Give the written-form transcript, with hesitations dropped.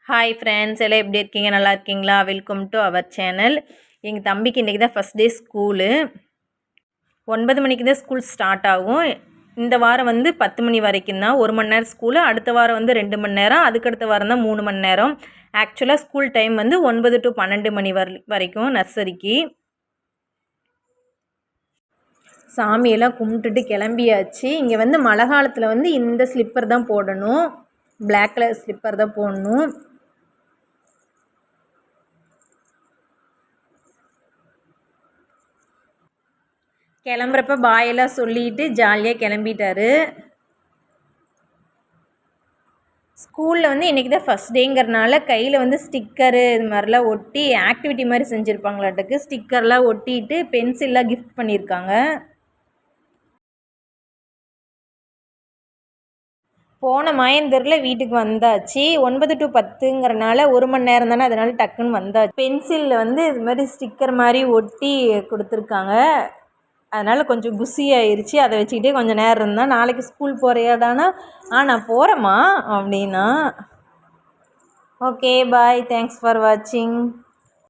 Hi friends, எல்லாம் எப்படி இருக்கீங்க? நல்லா இருக்கீங்களா? Welcome to our channel. எங்கள் தம்பிக்கு இன்றைக்கி தான் ஃபஸ்ட் டே ஸ்கூலு. 9 மணிக்கு தான் ஸ்கூல் ஸ்டார்ட் ஆகும். இந்த வாரம் வந்து 10 மணி வரைக்கும் தான், 1 மணி நேரம் ஸ்கூலு. அடுத்த வாரம் வந்து 2 மணி நேரம், அதுக்கடுத்த வாரம் தான் 3 மணி நேரம். ஆக்சுவலாக ஸ்கூல் டைம் வந்து 9 to 12 மணி வரைக்கும் நர்சரிக்கு. சாமியெல்லாம் கும்பிட்டுட்டு கிளம்பியாச்சு. இங்கே வந்து மழை காலத்தில் வந்து இந்த ஸ்லிப்பர் தான் போடணும், பிளாக் கலர் ஸ்லிப்பர் தான் போடணும். கிளம்புறப்ப பாயெல்லாம் சொல்லிட்டு ஜாலியாக கிளம்பிட்டாரு. ஸ்கூலில் வந்து இன்றைக்கி தான் ஃபஸ்ட் டேங்கிறனால கையில் வந்து ஸ்டிக்கரு இது மாதிரிலாம் ஒட்டி ஆக்டிவிட்டி மாதிரி செஞ்சுருப்பாங்களாட்டுக்கு. ஸ்டிக்கர்லாம் ஒட்டிட்டு பென்சில்லாம் கிஃப்ட் பண்ணியிருக்காங்க. போன மாயந்தூரில் வீட்டுக்கு வந்தாச்சு. 9 to 10ங்கிறனால 1 மணி நேரம் தானே, அதனால் டக்குன்னு வந்தாச்சு. பென்சிலில் வந்து இது மாதிரி ஸ்டிக்கர் மாதிரி ஒட்டி கொடுத்துருக்காங்க. அதனால் கொஞ்சம் குஷி ஆயிடுச்சு. அதை வச்சுக்கிட்டே கொஞ்சம் நேரம் இருந்தால், நாளைக்கு ஸ்கூல் போகிறியாடானா நான் போகிறேம்மா அப்படின்னா. ஓகே பாய், தேங்க்ஸ் ஃபார் வாட்சிங்.